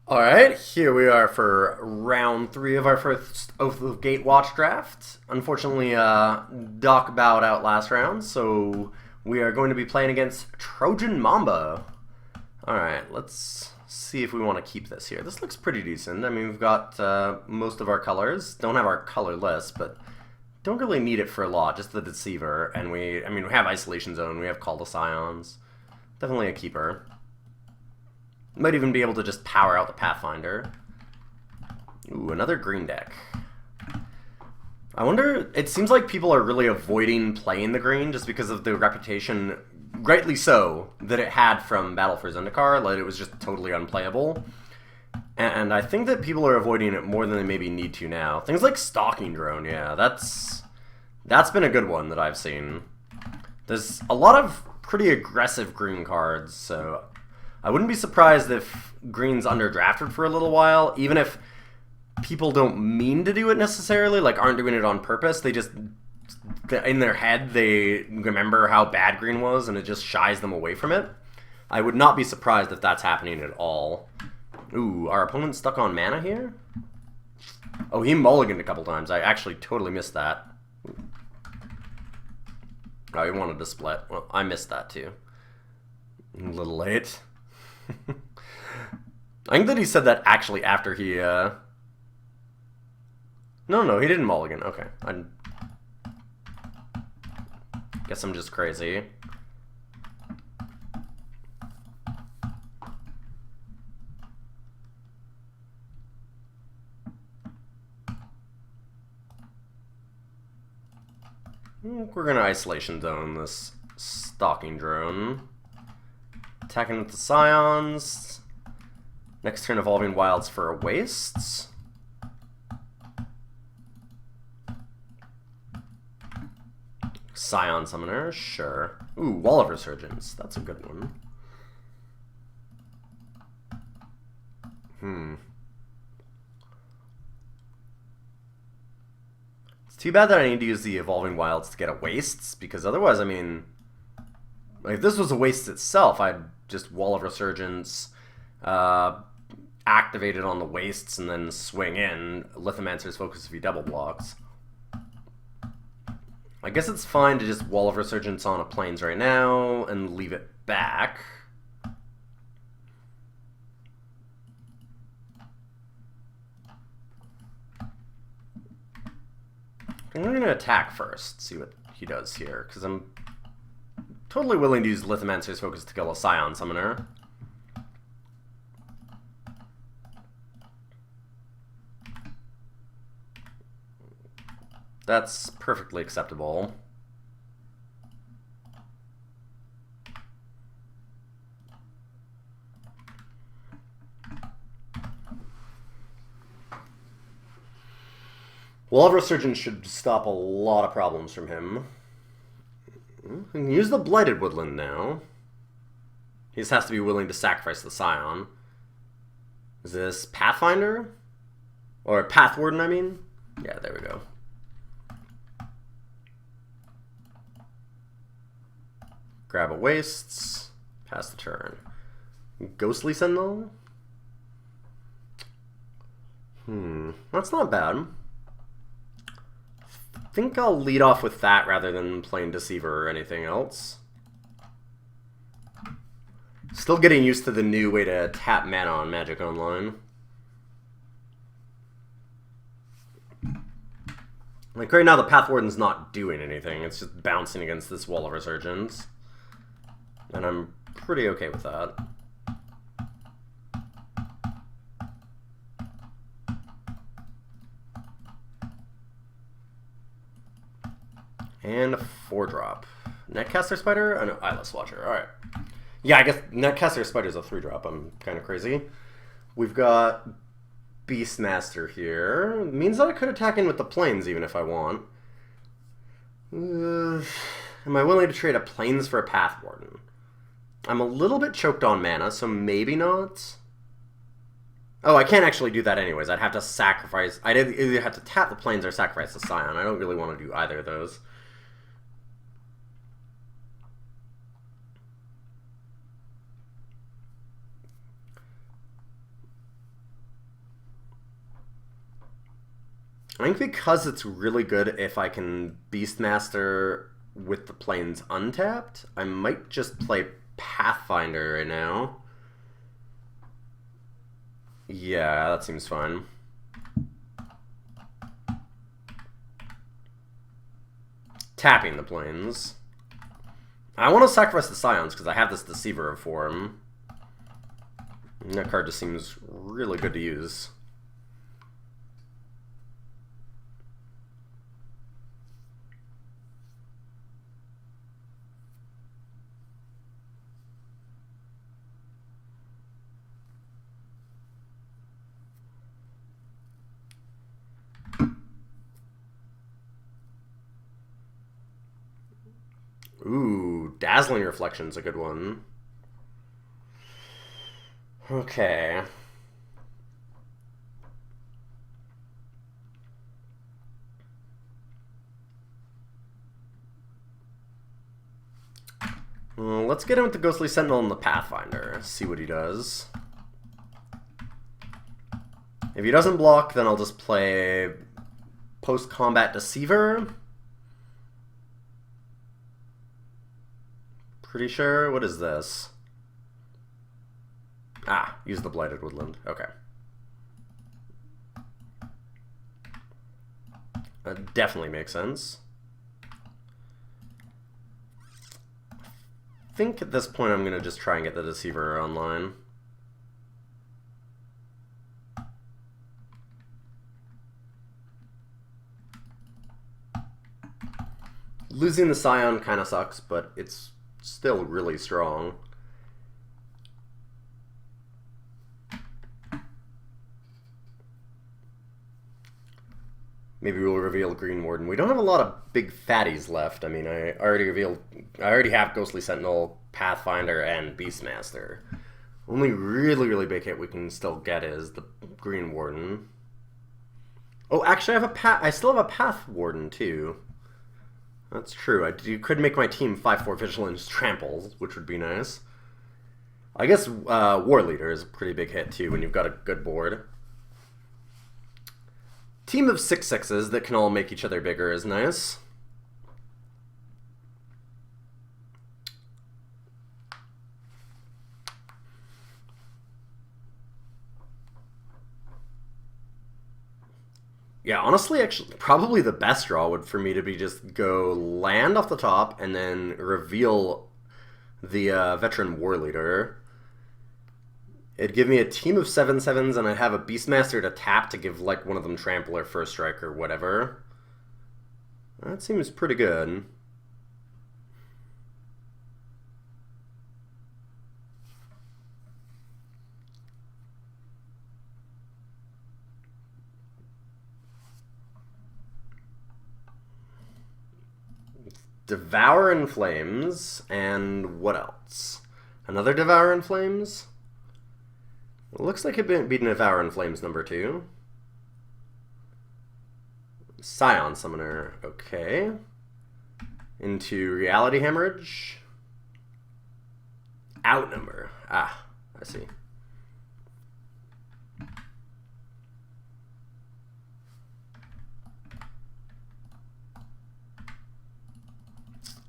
Alright, here we are for round 3 of our first Oath of Gatewatch draft. Unfortunately, Doc bowed out last round, so we are going to be playing against Trojan Mamba. Alright, let's see if we want to keep this here. This looks pretty decent. I mean, we've got most of our colors. Don't have our color list, but don't really need it for a lot, just the Deceiver. And we have Isolation Zone, we have Call to Scions. Definitely a keeper. Might even be able to just power out the Pathfinder. Ooh, another green deck. I wonder, it seems like people are really avoiding playing the green just because of the reputation, rightly so, that it had from Battle for Zendikar. Like, it was just totally unplayable. And I think that people are avoiding it more than they maybe need to now. Things like Stalking Drone, yeah, that's been a good one that I've seen. There's a lot of pretty aggressive green cards, so I wouldn't be surprised if green's underdrafted for a little while, even if people don't mean to do it necessarily, like aren't doing it on purpose. They just, in their head, they remember how bad green was and it just shies them away from it. I would not be surprised if that's happening at all. Ooh, our opponent's stuck on mana here? Oh, he mulliganed a couple times. I actually totally missed that. Oh, he wanted to split. Well, I missed that too. A little late. I think that he said that actually after he, No, he didn't mulligan. Okay. I guess I'm just crazy. We're gonna Isolation Zone this Stalking Drone. Attacking with the Scions. Next turn, Evolving Wilds for Wastes. Scion Summoner, sure. Ooh, Wall of Resurgence. That's a good one. It's too bad that I need to use the Evolving Wilds to get a Wastes, because otherwise, I mean, like, if this was a Waste itself, I'd just Wall of Resurgence, activate it on the Wastes, and then swing in. Lithomancer's Focus if he double blocks. I guess it's fine to just Wall of Resurgence on a Plains right now and leave it back. I'm going to attack first, see what he does here, because I'm totally willing to use Lithomancer's Focus to kill a Scion Summoner. That's perfectly acceptable. Wall of Resurgence should stop a lot of problems from him. We can use the Blighted Woodland now. He just has to be willing to sacrifice the Scion. Is this Pathfinder? Or Pathwarden, I mean? Yeah, there we go. Grab a Wastes. Pass the turn. Ghostly Sentinel? That's not bad. I think I'll lead off with that rather than playing Deceiver or anything else. Still getting used to the new way to tap mana on Magic Online. Like, right now the Pathwarden's not doing anything. It's just bouncing against this Wall of Resurgence. And I'm pretty okay with that. And a 4-drop. Netcaster Spider? Oh no, Eyeless Watcher. Alright. Yeah, I guess Netcaster Spider's a 3-drop. I'm kind of crazy. We've got Beastmaster here. It means that I could attack in with the Plains even if I want. Am I willing to trade a Plains for a Pathwarden? I'm a little bit choked on mana, so maybe not. Oh, I can't actually do that anyways. I'd have to sacrifice. I'd either have to tap the Plains or sacrifice the Scion. I don't really want to do either of those. think because it's really good if I can Beastmaster with the planes untapped, I might just play Pathfinder right now. Yeah, that seems fine. Tapping the planes. I want to sacrifice the Scions because I have this Deceiver of form. And that card just seems really good to use. Ooh, Dazzling Reflection's a good one. Okay. Well, let's get him with the Ghostly Sentinel and the Pathfinder. See what he does. If he doesn't block, then I'll just play Post-Combat Deceiver. Pretty sure. What is this? Ah, use the Blighted Woodland. Okay. That definitely makes sense. I think at this point I'm going to just try and get the Deceiver online. Losing the Scion kind of sucks, but it's still really strong. Maybe we'll reveal Green Warden. We don't have a lot of big fatties left. I mean, I already have Ghostly Sentinel, Pathfinder, and Beastmaster. Only really big hit we can still get is the Green Warden. Oh, actually, I still have a Path Warden too. That's true. You could make my team 5/4 Vigilance Tramples, which would be nice. I guess War Leader is a pretty big hit too when you've got a good board. Team of 6/6s that can all make each other bigger is nice. Yeah, honestly, actually, probably the best draw would for me to be just go land off the top and then reveal the Veteran War Leader. It'd give me a team of 7/7s, and I'd have a Beastmaster to tap to give like one of them Trample or First Strike or whatever. That seems pretty good. Devour in Flames, and what else? Another Devour in Flames? It looks like it beat Devour in Flames number 2. Scion Summoner, okay. Into Reality Hemorrhage. Outnumber, ah, I see.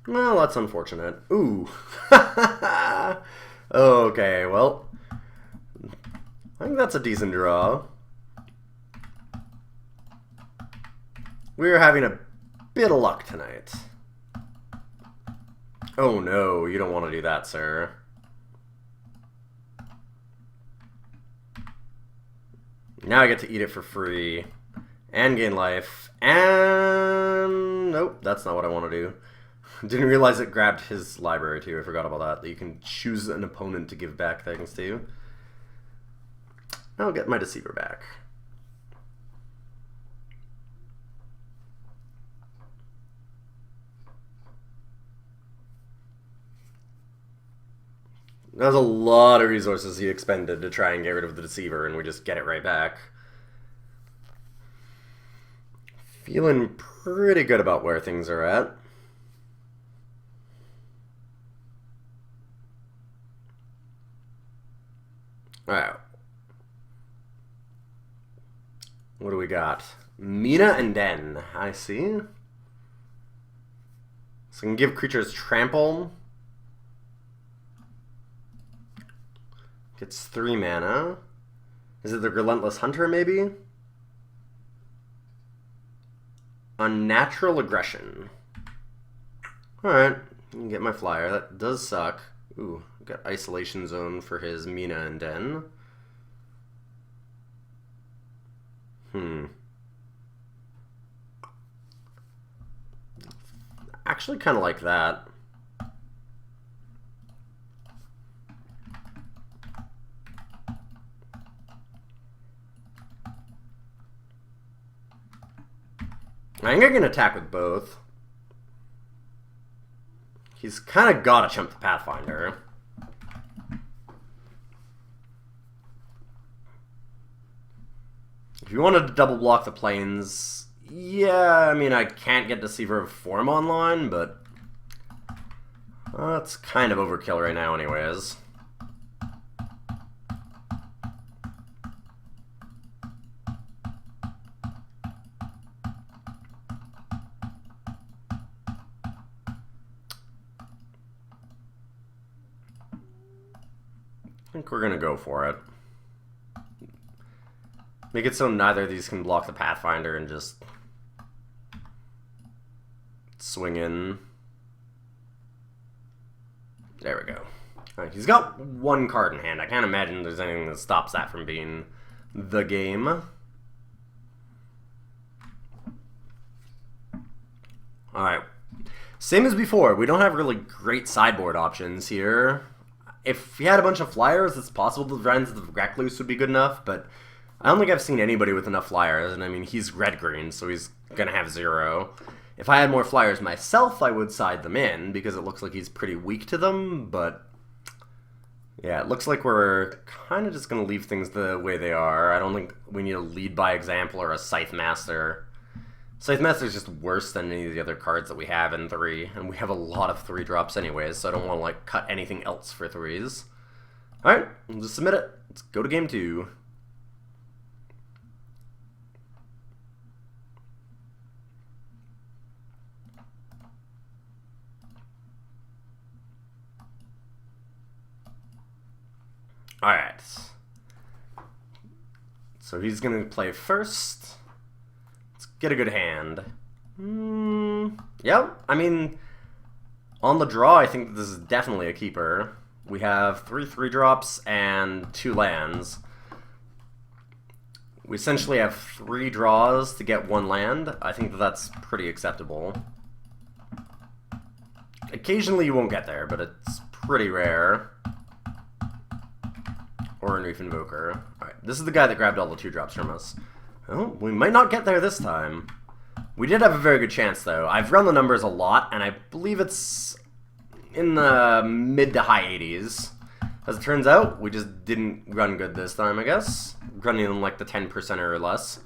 Well, that's unfortunate. Ooh. Okay, well. I think that's a decent draw. We're having a bit of luck tonight. Oh no, you don't want to do that, sir. Now I get to eat it for free. And gain life. And nope, that's not what I want to do. Didn't realize it grabbed his library too. I forgot about that. That you can choose an opponent to give back things to. I'll get my Deceiver back. That was a lot of resources he expended to try and get rid of the Deceiver, and we just get it right back. Feeling pretty good about where things are at. Alright. What do we got? Mina and Den. I see. So I can give creatures trample. Gets 3 mana. Is it the Relentless Hunter, maybe? Unnatural Aggression. Alright, you can get my flyer. That does suck. Ooh, got Isolation Zone for his Mina and Den. Actually kind of like that. I think I can attack with both. He's kind of got to chump the Pathfinder. If you wanted to double block the planes, yeah, I mean, I can't get Deceiver of Form online, but that's kind of overkill right now anyways. I think we're going to go for it. Make it so neither of these can block the Pathfinder and just swing in. There we go. Alright, he's got 1 card in hand. I can't imagine there's anything that stops that from being the game. Alright. Same as before, we don't have really great sideboard options here. If he had a bunch of flyers, it's possible the Friends of the Recluse would be good enough, but I don't think I've seen anybody with enough flyers, and I mean, he's red-green, so he's gonna have 0. If I had more flyers myself, I would side them in, because it looks like he's pretty weak to them, but yeah, it looks like we're kind of just gonna leave things the way they are. I don't think we need a Lead by Example or a Scythe Master. Scythe Master is just worse than any of the other cards that we have in 3, and we have a lot of 3-drops anyways, so I don't want to like cut anything else for 3s. Alright, we'll just submit it. Let's go to game 2. Alright. So he's going to play first. Let's get a good hand. Yeah, I mean, on the draw, I think this is definitely a keeper. We have 3 3-drops and 2 lands. We essentially have 3 draws to get 1 land. I think that that's pretty acceptable. Occasionally you won't get there, but it's pretty rare. Or a Reef Invoker. Alright, this is the guy that grabbed all the 2-drops from us. Oh, we might not get there this time. We did have a very good chance, though. I've run the numbers a lot, and I believe it's in the mid to high 80s. As it turns out, we just didn't run good this time, I guess. Running in like the 10% or less.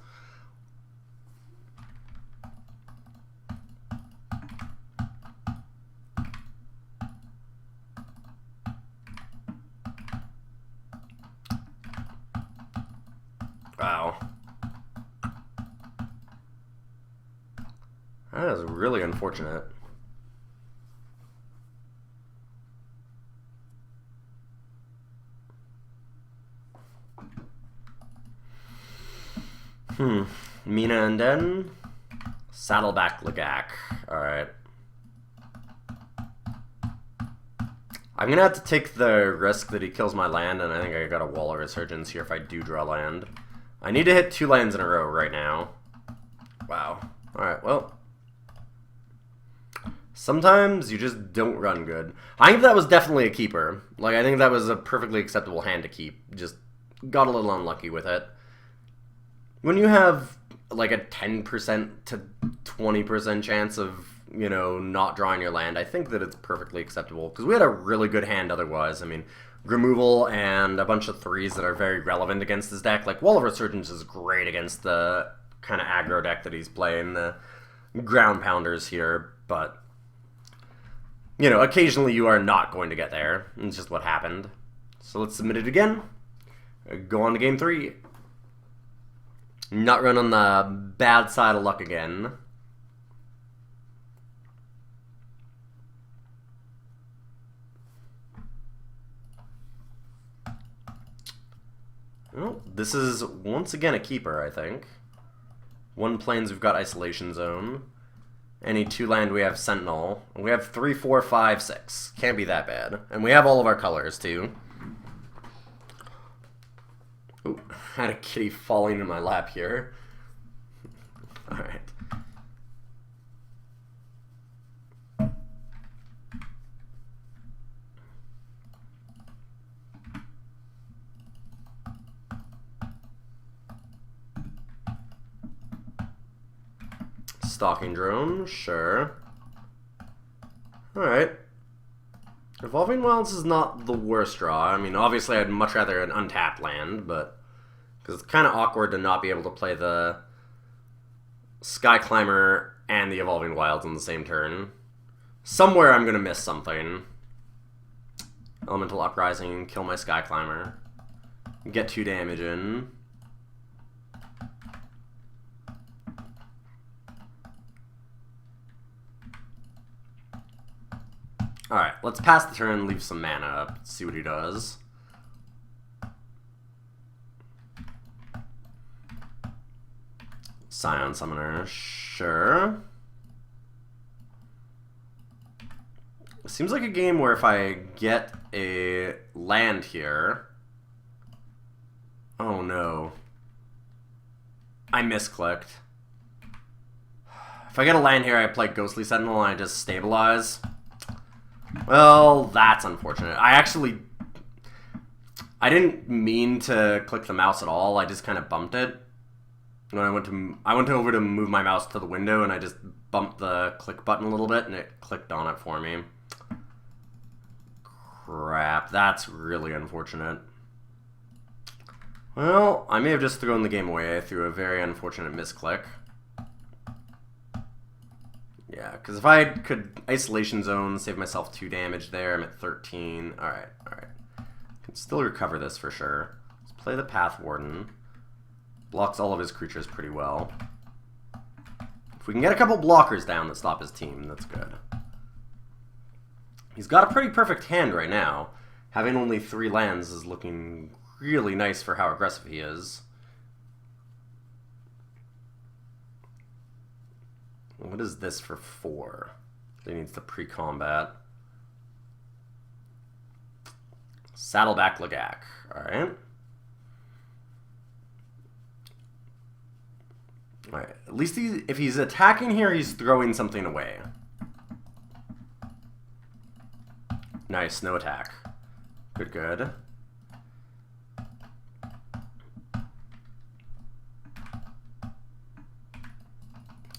Wow. That is really unfortunate. Mina and Den. Saddleback Lagak. Alright. I'm gonna have to take the risk that he kills my land, and I think I got a Wall of Resurgence here if I do draw land. I need to hit 2 lands in a row right now. Wow. Alright, well. Sometimes you just don't run good. I think that was definitely a keeper. Like, I think that was a perfectly acceptable hand to keep. Just got a little unlucky with it. When you have, like, a 10% to 20% chance of, you know, not drawing your land, I think that it's perfectly acceptable. Because we had a really good hand otherwise. I mean, removal and a bunch of 3s that are very relevant against this deck. Like, Wall of Resurgence is great against the kind of aggro deck that he's playing, the ground pounders here, but, you know, occasionally you are not going to get there. It's just what happened. So let's submit it again. Go on to game 3. Not run on the bad side of luck again. Well, this is once again a keeper, I think. One plains we've got Isolation Zone. Any 2 land we have Sentinel. And we have 3, 4, 5, 6. Can't be that bad. And we have all of our colors too. Ooh, had a kitty falling in my lap here. Alright. Stalking Drone, sure. Alright. Evolving Wilds is not the worst draw. I mean, obviously I'd much rather an untapped land, but... because it's kind of awkward to not be able to play the Sky Climber and the Evolving Wilds on the same turn. Somewhere I'm going to miss something. Elemental Uprising, kill my Sky Climber. Get 2 damage in. Alright, let's pass the turn and leave some mana up. See what he does. Scion Summoner, sure. Seems like a game where if I get a land here... oh no. I misclicked. If I get a land here, I play Ghostly Sentinel and I just stabilize. Well, that's unfortunate. I didn't mean to click the mouse at all. I just kind of bumped it. When I went over to move my mouse to the window and I just bumped the click button a little bit and it clicked on it for me. Crap, that's really unfortunate. Well, I may have just thrown the game away through a very unfortunate misclick. Yeah, because if I could Isolation Zone, save myself 2 damage there, I'm at 13. Alright, alright. Can still recover this for sure. Let's play the Path Warden. Blocks all of his creatures pretty well. If we can get a couple blockers down that stop his team, that's good. He's got a pretty perfect hand right now. Having only 3 lands is looking really nice for how aggressive he is. What is this for 4? He needs the pre-combat. Saddleback Lagak. Alright. Alright. At least if he's attacking here, he's throwing something away. Nice, no attack. Good, good.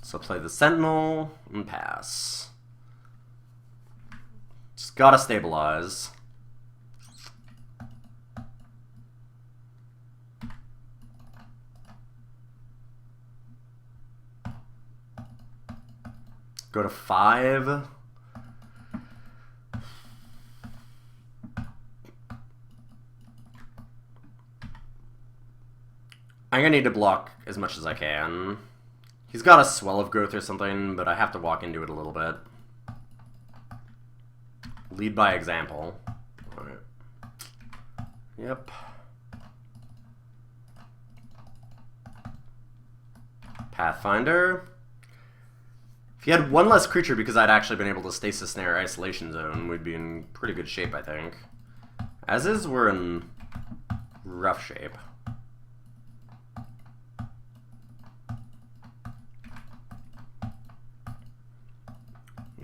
So play the Sentinel and pass. Just gotta stabilize. Go to 5. I'm gonna need to block as much as I can. He's got a Swell of Growth or something, but I have to walk into it a little bit. Lead by example. Alright. Yep. Pathfinder. If he had 1 less creature because I'd actually been able to Stasis Snare Isolation Zone, we'd be in pretty good shape, I think. As is, we're in rough shape.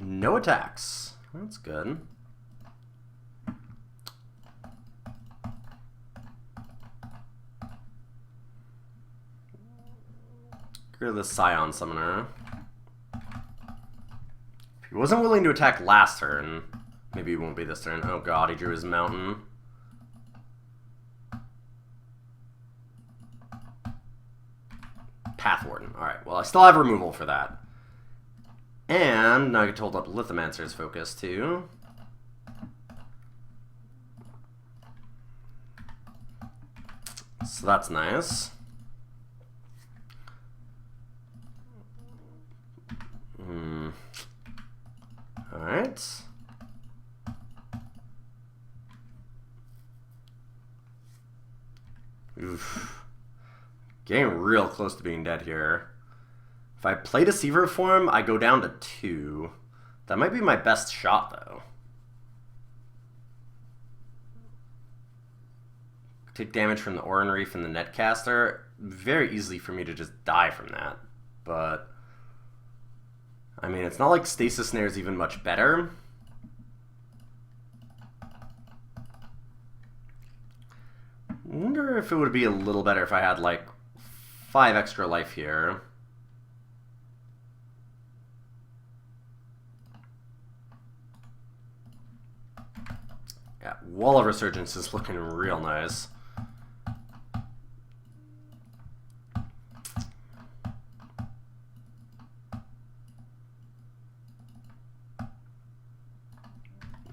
No attacks. That's good. Get rid of the Scion Summoner. If he wasn't willing to attack last turn, maybe he won't be this turn. Oh god, he drew his mountain. Path Warden. Alright, well I still have removal for that. And now I get to hold up Lithomancer's focus too. So that's nice. Alright. Oof. Getting real close to being dead here. If I play Deceiver for him, I go down to 2. That might be my best shot, though. Take damage from the Oran Reef and the Netcaster. Very easily for me to just die from that. But, I mean, it's not like Stasis Snare is even much better. I wonder if it would be a little better if I had, like, 5 extra life here. Yeah, Wall of Resurgence is looking real nice.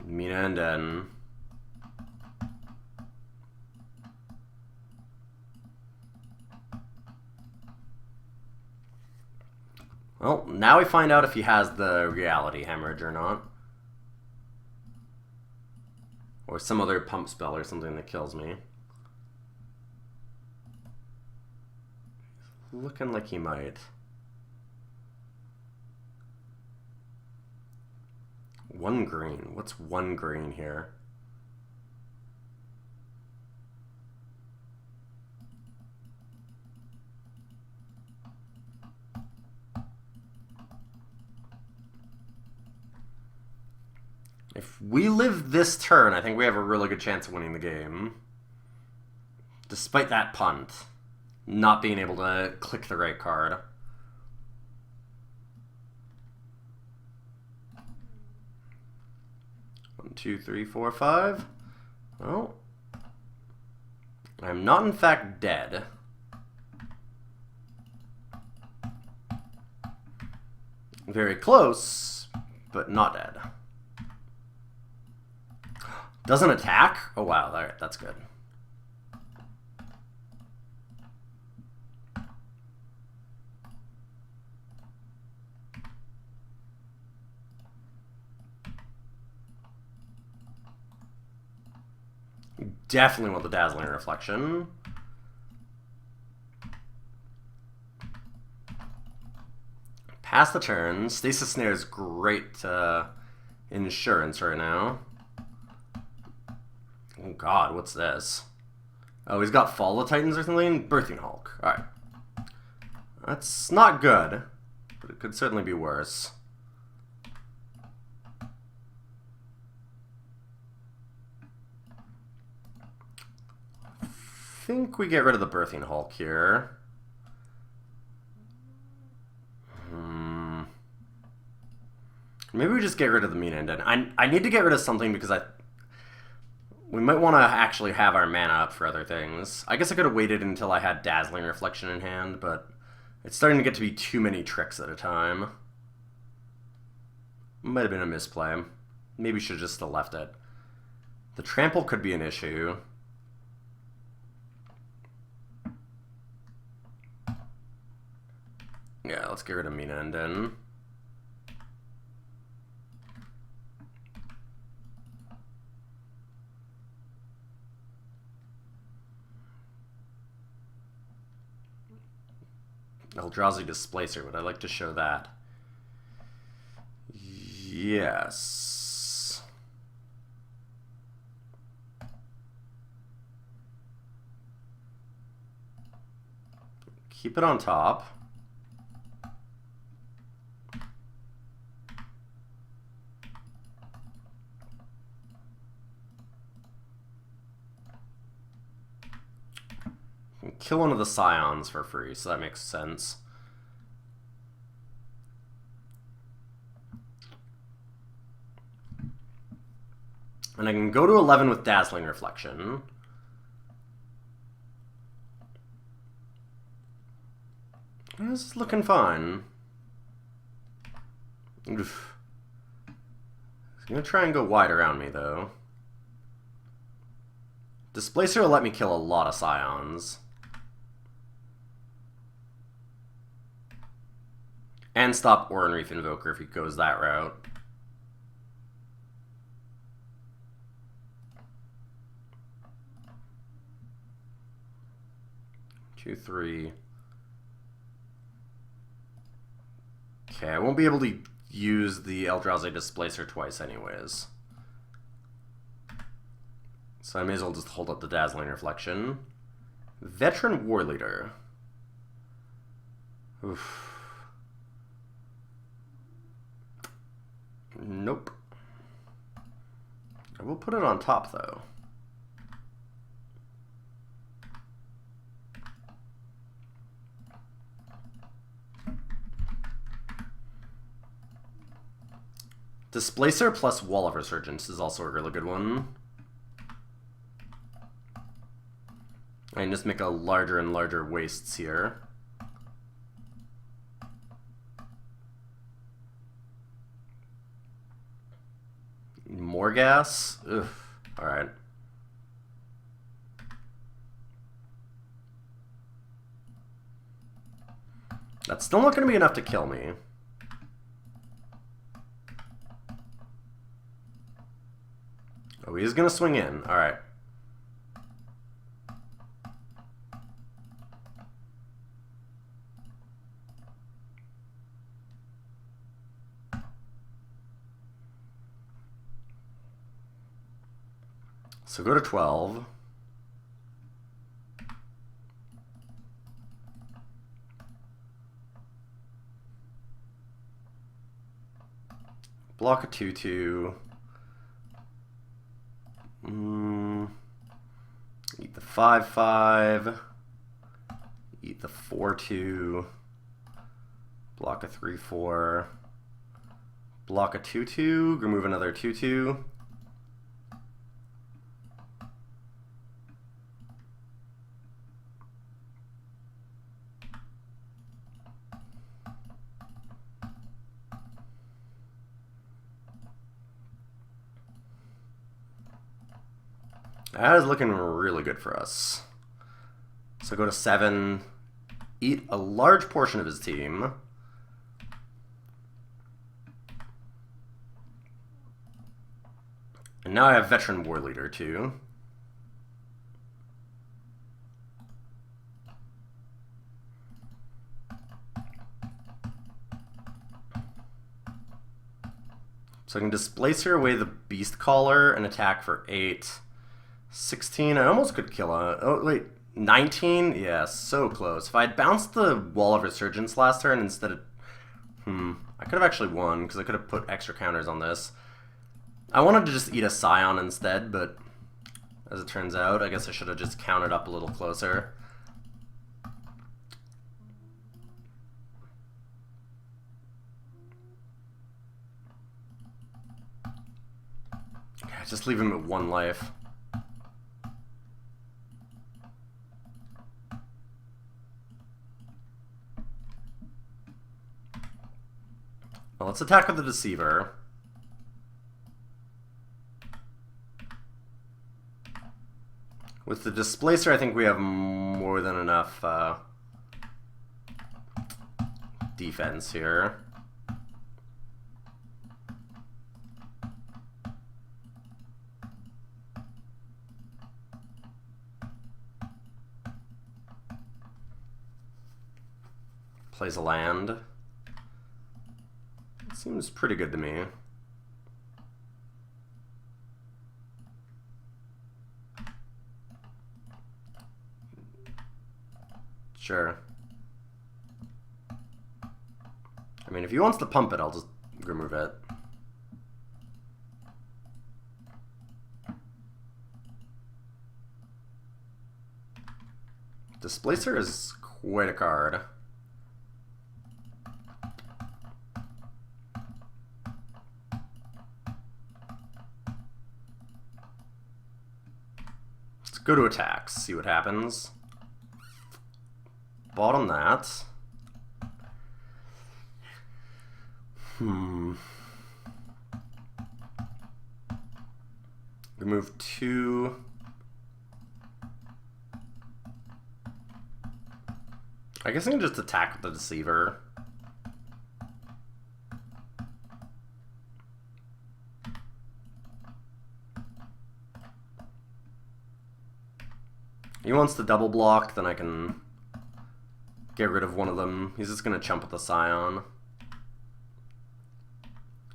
Mina and Den. Well, now we find out if he has the Reality Hemorrhage or not. Or some other pump spell or something that kills me. Looking like he might. 1 green. What's 1 green here? If we live this turn, I think we have a really good chance of winning the game. Despite that punt. Not being able to click the right card. One, 2, 3, 4, 5. Well, I'm not in fact dead. Very close, but not dead. Doesn't attack? Oh wow, alright, that's good. You definitely want the Dazzling Reflection. Pass the turn. Stasis Snare is great insurance right now. Oh god, what's this? Oh, he's got Fall of Titans or something? Birthing Hulk. Alright. That's not good, but it could certainly be worse. I think we get rid of the Birthing Hulk here. Maybe we just get rid of the Mina and Den. I need to get rid of something because we might want to actually have our mana up for other things. I guess I could have waited until I had Dazzling Reflection in hand, but it's starting to get to be too many tricks at a time. Might have been a misplay. Maybe should have just still left it. The Trample could be an issue. Yeah, let's get rid of Mina and Den. Eldrazi Displacer, would I like to show that? Yes. Keep it on top. Kill one of the Scions for free, so that makes sense. And I can go to 11 with Dazzling Reflection. This is looking fine. Oof. He's gonna try and go wide around me, though. Displacer will let me kill a lot of Scions. And stop Oran Reef Invoker if he goes that route. Two, three. Okay, I won't be able to use the Eldrazi Displacer twice anyways. So I may as well just hold up the Dazzling Reflection. Veteran War Leader. Oof. Nope. I will put it on top, though. Displacer plus Wall of Resurgence is also a really good one. I can just make a larger and larger wastes here. More gas? Ugh. Alright. That's still not going to be enough to kill me. Oh, he's going to swing in. Alright. So go to 12. Block a 2/2. Eat the 5/5. Eat the 4/2. Block a 3/4. Block a 2/2. Remove another 2/2. That is looking really good for us. So go to 7, eat a large portion of his team. And now I have Veteran War Leader too. So I can Displacer away the Beast Caller and attack for 8. 16, I almost could kill on. Oh, wait, 19? Yeah, so close. If I had bounced the Wall of Resurgence last turn instead of... I could have actually won, because I could have put extra counters on this. I wanted to just eat a Scion instead, but as it turns out, I guess I should have just counted up a little closer. Just leave him at 1 life. Well, let's attack with the Deceiver. With the Displacer, I think we have more than enough defense here. Plays a land. Seems pretty good to me. Sure. I mean, if he wants to pump it, I'll just remove it. Displacer is quite a card. Go to attacks, see what happens. Bottom that. Remove 2. I guess I can just attack with the Deceiver. He wants to double block, then I can get rid of one of them. He's just going to chump with the Scion.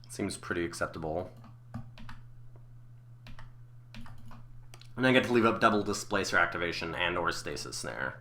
Seems pretty acceptable. And I get to leave up double Displacer activation and or Stasis Snare.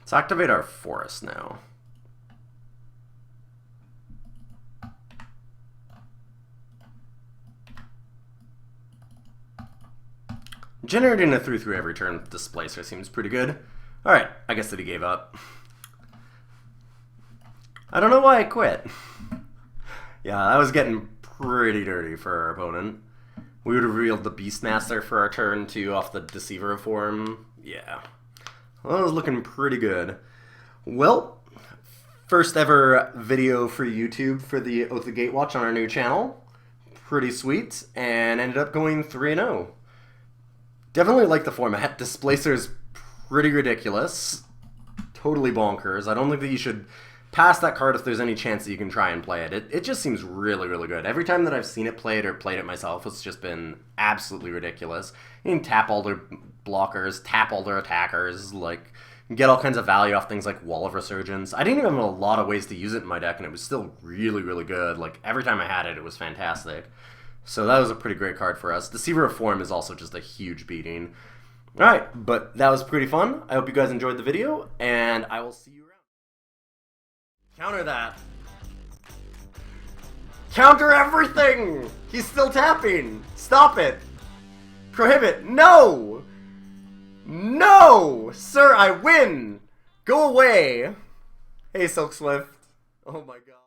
Let's activate our Forest now. Generating a 3/3 every turn with Displacer seems pretty good. Alright, I guess that he gave up. I don't know why I quit. Yeah, that was getting pretty dirty for our opponent. We would have revealed the Beastmaster for our turn 2 off the Deceiver form. Yeah. Well, that was looking pretty good. Well, first ever video for YouTube for the Oath of Gatewatch on our new channel. Pretty sweet, and ended up going 3-0. Definitely like the format. Displacer's pretty ridiculous. Totally bonkers. I don't think that you should pass that card if there's any chance that you can try and play it. It just seems really, really good. Every time that I've seen it played or played it myself, it's just been absolutely ridiculous. You can tap all their blockers, tap all their attackers, like, get all kinds of value off things like Wall of Resurgence. I didn't even have a lot of ways to use it in my deck, and it was still really, really good. Like, every time I had it, it was fantastic. So that was a pretty great card for us. Deceiver of Form is also just a huge beating. Alright, but that was pretty fun. I hope you guys enjoyed the video, and I will see you around. Counter that. Counter everything! He's still tapping! Stop it! Prohibit! No! No! Sir, I win! Go away! Hey, Silk Swift. Oh my god.